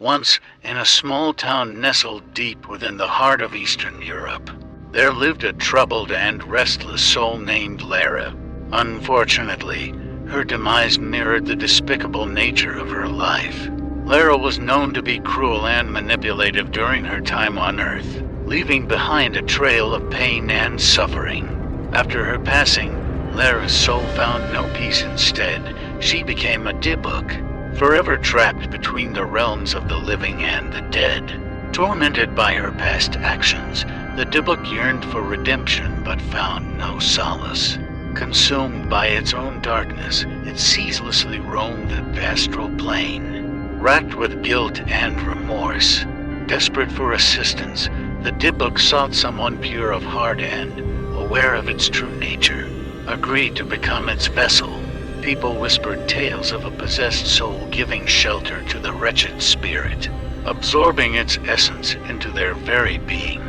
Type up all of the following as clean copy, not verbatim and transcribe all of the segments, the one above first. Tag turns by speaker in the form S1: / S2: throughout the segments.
S1: Once, in a small town nestled deep within the heart of Eastern Europe, there lived a troubled and restless soul named Lara. Unfortunately, her demise mirrored the despicable nature of her life. Lara was known to be cruel and manipulative during her time on Earth, leaving behind a trail of pain and suffering. After her passing, Lara's soul found no peace. Instead, she became a Dybbuk, forever trapped between the realms of the living and the dead. Tormented by her past actions, the Dybbuk yearned for redemption but found no solace. Consumed by its own darkness, it ceaselessly roamed the astral plane, racked with guilt and remorse. Desperate for assistance, the Dybbuk sought someone pure of heart and, aware of its true nature, agreed to become its vessel. People whispered tales of a possessed soul giving shelter to the wretched spirit, absorbing its essence into their very being.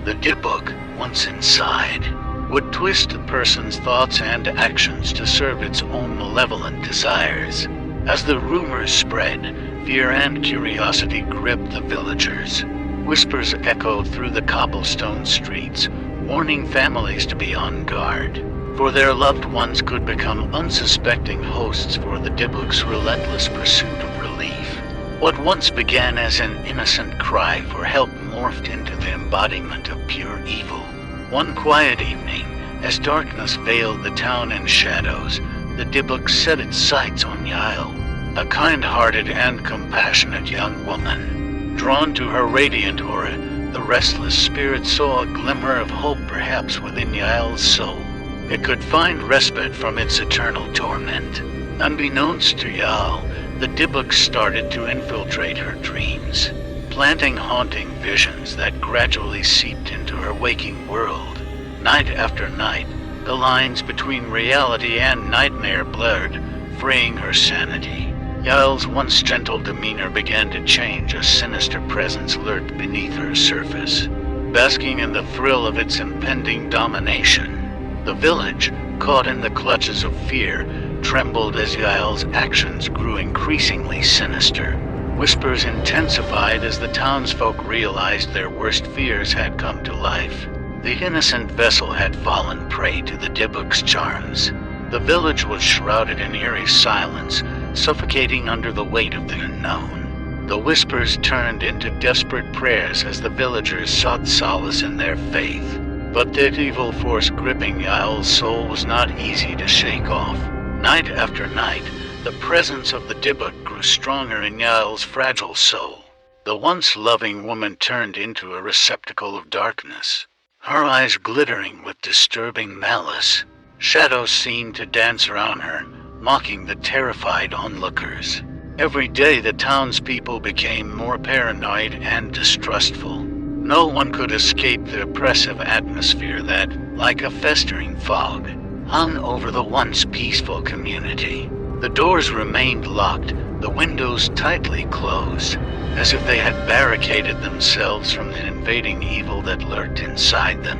S1: The Dybbuk, once inside, would twist a person's thoughts and actions to serve its own malevolent desires. As the rumors spread, fear and curiosity gripped the villagers. Whispers echoed through the cobblestone streets, warning families to be on guard, for their loved ones could become unsuspecting hosts for the Dybbuk's relentless pursuit of relief. What once began as an innocent cry for help morphed into the embodiment of pure evil. One quiet evening, as darkness veiled the town in shadows, the Dybbuk set its sights on Yael, a kind-hearted and compassionate young woman. Drawn to her radiant aura, the restless spirit saw a glimmer of hope perhaps within Yael's soul. It could find respite from its eternal torment. Unbeknownst to Yael, the Dybbuk started to infiltrate her dreams, planting haunting visions that gradually seeped into her waking world. Night after night, the lines between reality and nightmare blurred, freeing her sanity. Yael's once gentle demeanor began to change. A sinister presence lurked beneath her surface, basking in the thrill of its impending domination. The village, caught in the clutches of fear, trembled as Yael's actions grew increasingly sinister. Whispers intensified as the townsfolk realized their worst fears had come to life. The innocent vessel had fallen prey to the Dybbuk's charms. The village was shrouded in eerie silence, suffocating under the weight of the unknown. The whispers turned into desperate prayers as the villagers sought solace in their faith. But that evil force gripping Yael's soul was not easy to shake off. Night after night, the presence of the Dybbuk grew stronger in Yael's fragile soul. The once loving woman turned into a receptacle of darkness, her eyes glittering with disturbing malice. Shadows seemed to dance around her, mocking the terrified onlookers. Every day the townspeople became more paranoid and distrustful. No one could escape the oppressive atmosphere that, like a festering fog, hung over the once peaceful community. The doors remained locked, the windows tightly closed, as if they had barricaded themselves from the invading evil that lurked inside them.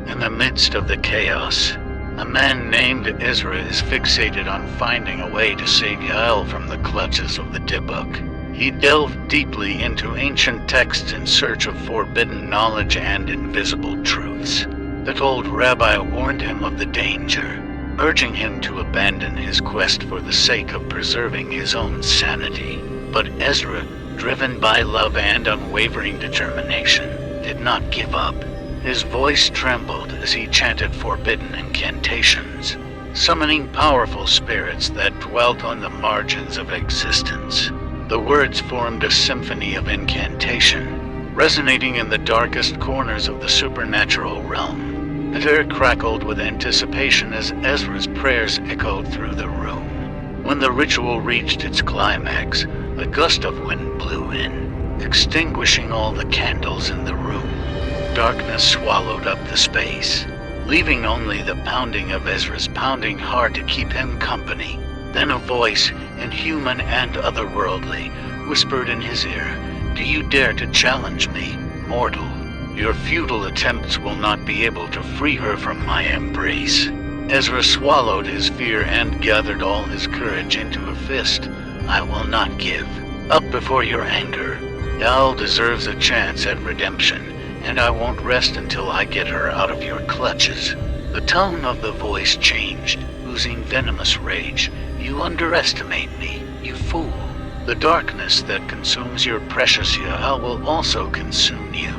S1: In the midst of the chaos, a man named Ezra is fixated on finding a way to save Yael from the clutches of the Dybbuk. He delved deeply into ancient texts in search of forbidden knowledge and invisible truths. The old rabbi warned him of the danger, urging him to abandon his quest for the sake of preserving his own sanity. But Ezra, driven by love and unwavering determination, did not give up. His voice trembled as he chanted forbidden incantations, summoning powerful spirits that dwelt on the margins of existence. The words formed a symphony of incantation, resonating in the darkest corners of the supernatural realm. The air crackled with anticipation as Ezra's prayers echoed through the room. When the ritual reached its climax, a gust of wind blew in, extinguishing all the candles in the room. Darkness swallowed up the space, leaving only the pounding of Ezra's pounding heart to keep him company. Then a voice, inhuman and otherworldly, whispered in his ear, "Do you dare to challenge me, mortal? Your futile attempts will not be able to free her from my embrace." Ezra swallowed his fear and gathered all his courage into a fist. "I will not give up before your anger. Yael deserves a chance at redemption, and I won't rest until I get her out of your clutches. The tone of the voice changed, oozing venomous rage. You underestimate me, you fool. The darkness that consumes your precious Yael will also consume you.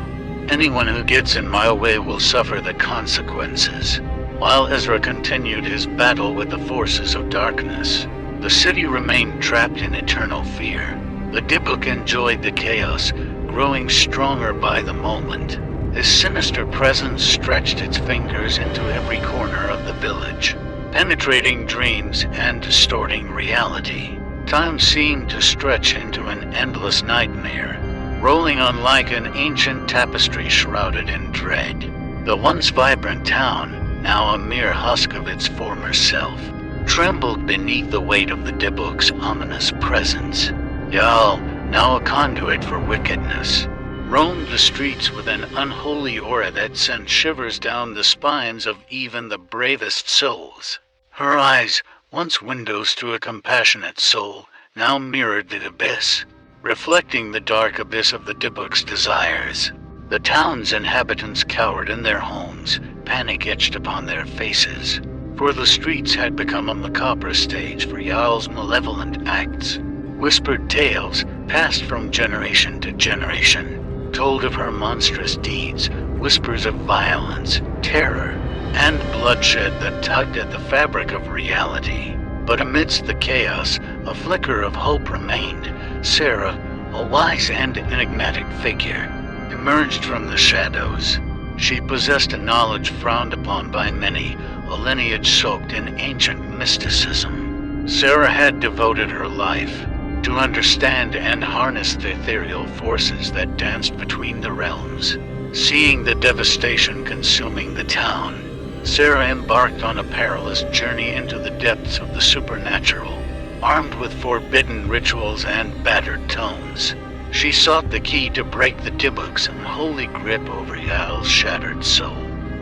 S1: Anyone who gets in my way will suffer the consequences. While Ezra continued his battle with the forces of darkness, the city remained trapped in eternal fear. The Dybbuk enjoyed the chaos, growing stronger by the moment. His sinister presence stretched its fingers into every corner of the village, penetrating dreams and distorting reality. Time seemed to stretch into an endless nightmare, rolling on like an ancient tapestry shrouded in dread. The once vibrant town, now a mere husk of its former self, trembled beneath the weight of the Dybbuk's ominous presence. Yael, now a conduit for wickedness, roamed the streets with an unholy aura that sent shivers down the spines of even the bravest souls. Her eyes, once windows to a compassionate soul, now mirrored the abyss, reflecting the dark abyss of the Dybbuk's desires. The town's inhabitants cowered in their homes, panic etched upon their faces, for the streets had become a macabre stage for Yael's malevolent acts. Whispered tales, passed from generation to generation, told of her monstrous deeds, whispers of violence, terror, and bloodshed that tugged at the fabric of reality. But amidst the chaos, a flicker of hope remained. Sarah, a wise and enigmatic figure, emerged from the shadows. She possessed a knowledge frowned upon by many, a lineage soaked in ancient mysticism. Sarah had devoted her life to understand and harness the ethereal forces that danced between the realms. Seeing the devastation consuming the town, Sarah embarked on a perilous journey into the depths of the supernatural. Armed with forbidden rituals and battered tones, she sought the key to break the Dybbuk's unholy grip over Yael's shattered soul.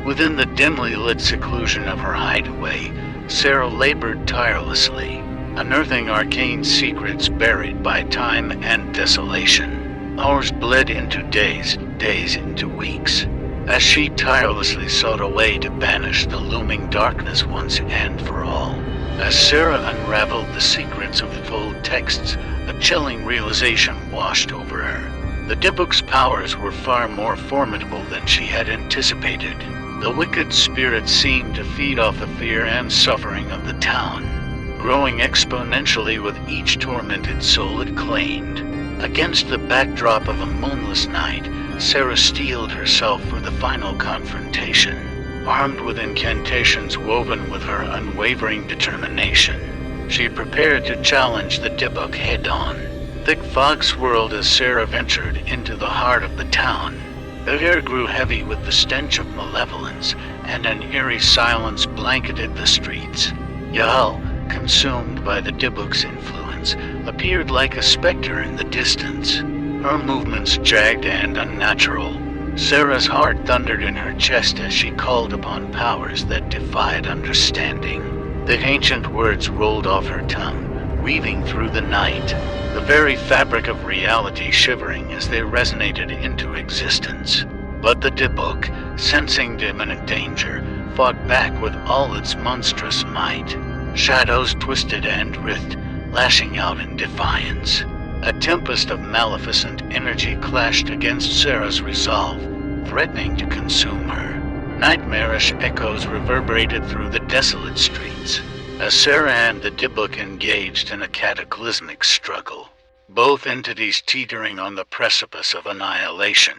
S1: Within the dimly lit seclusion of her hideaway, Sarah labored tirelessly, unearthing arcane secrets buried by time and desolation. Hours bled into days, days into weeks, as she tirelessly sought a way to banish the looming darkness once and for all. As Sarah unraveled the secrets of the old texts, a chilling realization washed over her. The Dybbuk's powers were far more formidable than she had anticipated. The wicked spirits seemed to feed off the fear and suffering of the town, growing exponentially with each tormented soul it claimed. Against the backdrop of a moonless night, Sarah steeled herself for the final confrontation, armed with incantations woven with her unwavering determination. She prepared to challenge the Dybbuk head-on. Thick fog swirled as Sarah ventured into the heart of the town. The air grew heavy with the stench of malevolence, and an eerie silence blanketed the streets. Yael, consumed by the Dybbuk's influence, appeared like a specter in the distance, her movements jagged and unnatural. Sarah's heart thundered in her chest as she called upon powers that defied understanding. The ancient words rolled off her tongue, weaving through the night, the very fabric of reality shivering as they resonated into existence. But the Dybbuk, sensing the imminent danger, fought back with all its monstrous might. Shadows twisted and writhed, lashing out in defiance. A tempest of maleficent energy clashed against Sarah's resolve, threatening to consume her. Nightmarish echoes reverberated through the desolate streets, as Sarah and the Dybbuk engaged in a cataclysmic struggle, both entities teetering on the precipice of annihilation.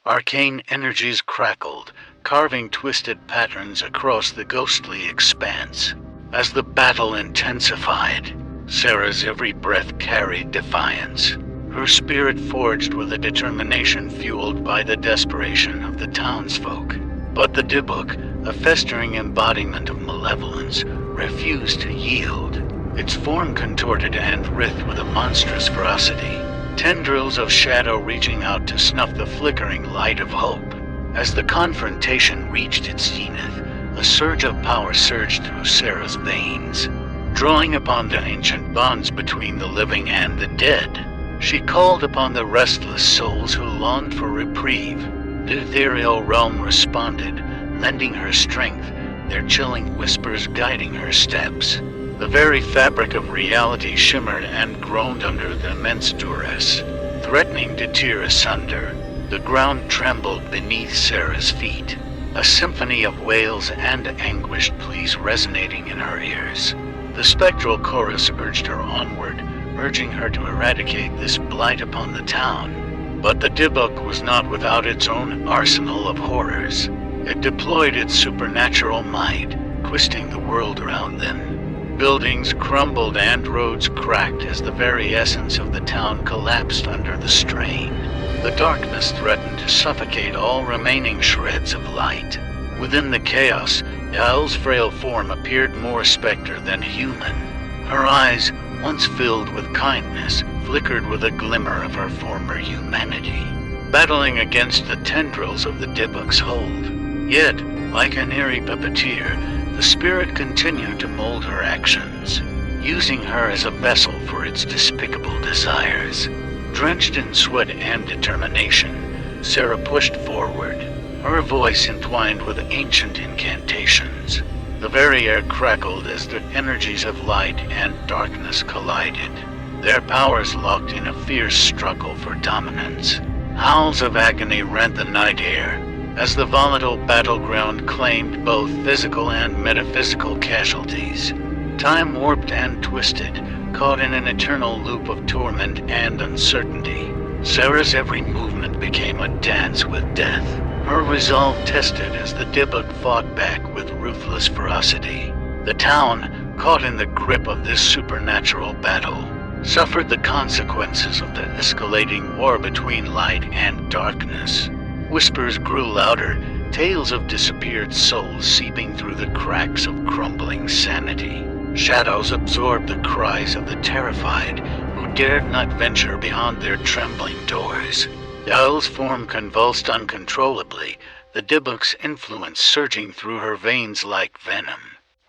S1: Arcane energies crackled, carving twisted patterns across the ghostly expanse. As the battle intensified, Sarah's every breath carried defiance, her spirit forged with a determination fueled by the desperation of the townsfolk. But the Dybbuk, a festering embodiment of malevolence, refused to yield. Its form contorted and writhed with a monstrous ferocity, tendrils of shadow reaching out to snuff the flickering light of hope. As the confrontation reached its zenith, a surge of power surged through Sarah's veins, drawing upon the ancient bonds between the living and the dead. She called upon the restless souls who longed for reprieve. The ethereal realm responded, lending her strength, their chilling whispers guiding her steps. The very fabric of reality shimmered and groaned under the immense duress, threatening to tear asunder. The ground trembled beneath Sarah's feet, a symphony of wails and anguished pleas resonating in her ears. The spectral chorus urged her onward, urging her to eradicate this blight upon the town. But the Dybbuk was not without its own arsenal of horrors. It deployed its supernatural might, twisting the world around them. Buildings crumbled and roads cracked as the very essence of the town collapsed under the strain. The darkness threatened to suffocate all remaining shreds of light. Within the chaos, Yael's frail form appeared more specter than human. Her eyes, once filled with kindness, flickered with a glimmer of her former humanity, battling against the tendrils of the Dybbuk's hold. Yet, like an eerie puppeteer, the spirit continued to mold her actions, using her as a vessel for its despicable desires. Drenched in sweat and determination, Sarah pushed forward, her voice entwined with ancient incantations. The very air crackled as the energies of light and darkness collided, their powers locked in a fierce struggle for dominance. Howls of agony rent the night air, as the volatile battleground claimed both physical and metaphysical casualties. Time warped and twisted, caught in an eternal loop of torment and uncertainty. Sarah's every movement became a dance with death, her resolve tested as the Dybbuk fought back with ruthless ferocity. The town, caught in the grip of this supernatural battle, suffered the consequences of the escalating war between light and darkness. Whispers grew louder, tales of disappeared souls seeping through the cracks of crumbling sanity. Shadows absorbed the cries of the terrified, who dared not venture beyond their trembling doors. Yael's form convulsed uncontrollably, the Dybbuk's influence surging through her veins like venom.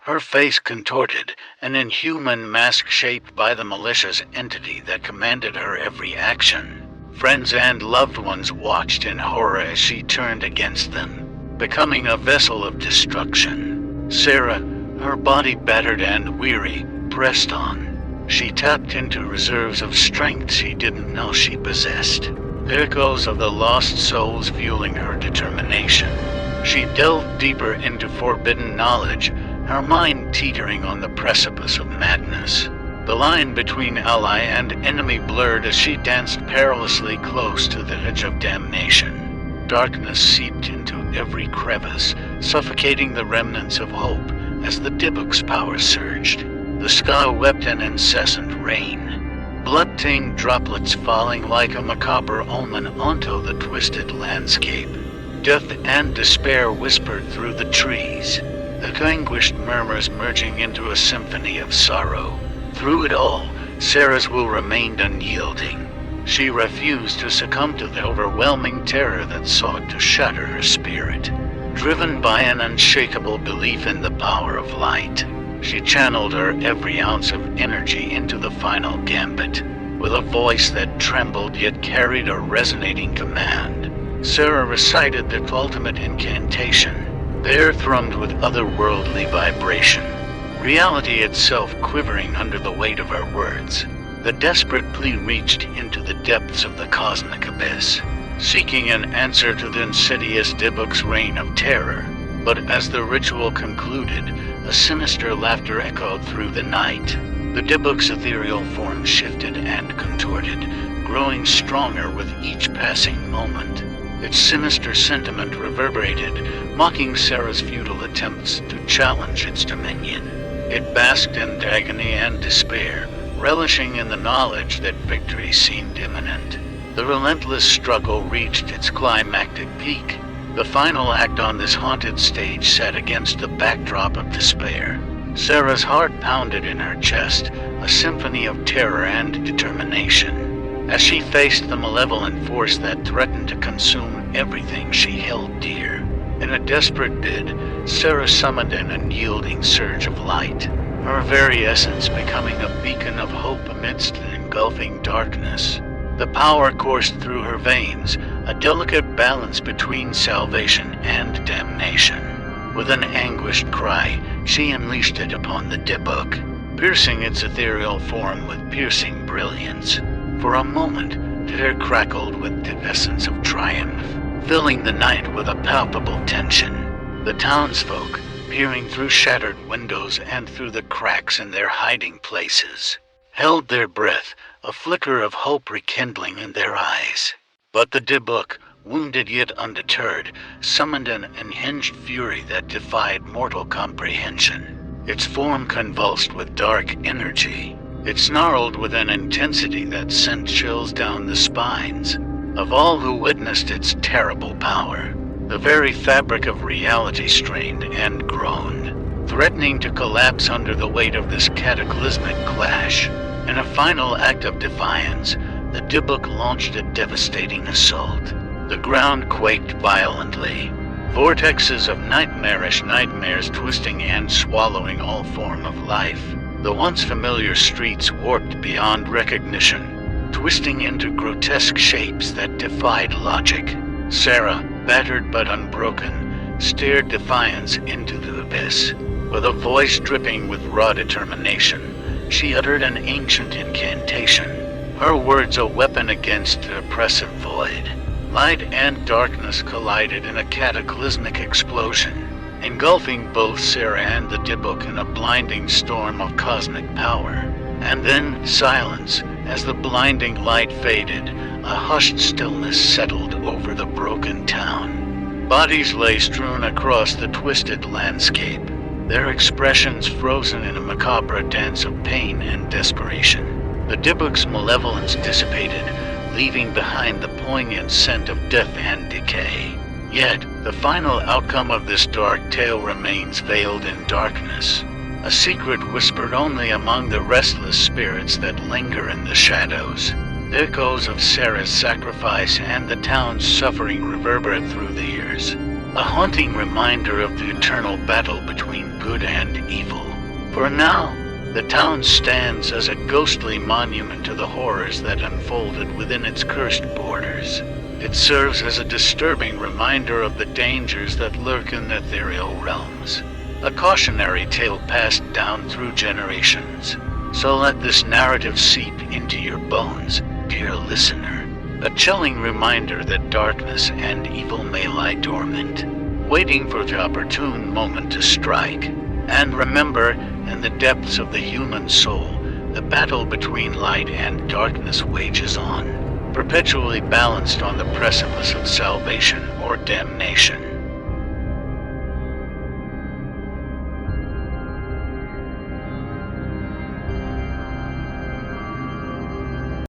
S1: Her face contorted, an inhuman mask shaped by the malicious entity that commanded her every action. Friends and loved ones watched in horror as she turned against them, becoming a vessel of destruction. Sarah, her body battered and weary, pressed on. She tapped into reserves of strength she didn't know she possessed, echoes of the lost souls fueling her determination. She delved deeper into forbidden knowledge, her mind teetering on the precipice of madness. The line between ally and enemy blurred as she danced perilously close to the edge of damnation. Darkness seeped into every crevice, suffocating the remnants of hope as the Dybbuk's power surged. The sky wept an incessant rain, blood-stained droplets falling like a macabre omen onto the twisted landscape. Death and despair whispered through the trees, the anguished murmurs merging into a symphony of sorrow. Through it all, Sarah's will remained unyielding. She refused to succumb to the overwhelming terror that sought to shatter her spirit. Driven by an unshakable belief in the power of light, she channeled her every ounce of energy into the final gambit. With a voice that trembled yet carried a resonating command, Sarah recited the ultimate incantation. The air thrummed with otherworldly vibration, reality itself quivering under the weight of her words. The desperate plea reached into the depths of the cosmic abyss, seeking an answer to the insidious Dybbuk's reign of terror. But as the ritual concluded, a sinister laughter echoed through the night. The Dybbuk's ethereal form shifted and contorted, growing stronger with each passing moment. Its sinister sentiment reverberated, mocking Sarah's futile attempts to challenge its dominion. It basked in agony and despair, relishing in the knowledge that victory seemed imminent. The relentless struggle reached its climactic peak. The final act on this haunted stage sat against the backdrop of despair. Sarah's heart pounded in her chest, a symphony of terror and determination, as she faced the malevolent force that threatened to consume everything she held dear. In a desperate bid, Sarah summoned an unyielding surge of light, her very essence becoming a beacon of hope amidst the engulfing darkness. The power coursed through her veins, a delicate balance between salvation and damnation. With an anguished cry, she unleashed it upon the Dybbuk, piercing its ethereal form with piercing brilliance. For a moment, the air crackled with the essence of triumph, filling the night with a palpable tension. The townsfolk, peering through shattered windows and through the cracks in their hiding places, held their breath, a flicker of hope rekindling in their eyes. But the Dybbuk, wounded yet undeterred, summoned an unhinged fury that defied mortal comprehension. Its form convulsed with dark energy. It snarled with an intensity that sent chills down the spines of all who witnessed its terrible power. The very fabric of reality strained and groaned, threatening to collapse under the weight of this cataclysmic clash. In a final act of defiance, the Dybbuk launched a devastating assault. The ground quaked violently, vortexes of nightmarish nightmares twisting and swallowing all form of life. The once familiar streets warped beyond recognition, twisting into grotesque shapes that defied logic. Sarah, battered but unbroken, stared defiance into the abyss. With a voice dripping with raw determination, she uttered an ancient incantation, her words a weapon against the oppressive void. Light and darkness collided in a cataclysmic explosion, engulfing both Sarah and the Dybbuk in a blinding storm of cosmic power. And then silence. As the blinding light faded, a hushed stillness settled over the broken town. Bodies lay strewn across the twisted landscape, their expressions frozen in a macabre dance of pain and desperation. The Dybbuk's malevolence dissipated, leaving behind the poignant scent of death and decay. Yet, the final outcome of this dark tale remains veiled in darkness, a secret whispered only among the restless spirits that linger in the shadows. Echoes of Sarah's sacrifice and the town's suffering reverberate through the years, a haunting reminder of the eternal battle between good and evil. For now, the town stands as a ghostly monument to the horrors that unfolded within its cursed borders. It serves as a disturbing reminder of the dangers that lurk in ethereal realms, a cautionary tale passed down through generations. So let this narrative seep into your bones, dear listener, a chilling reminder that darkness and evil may lie dormant, waiting for the opportune moment to strike. And remember, in the depths of the human soul, the battle between light and darkness wages on, perpetually balanced on the precipice of salvation or damnation.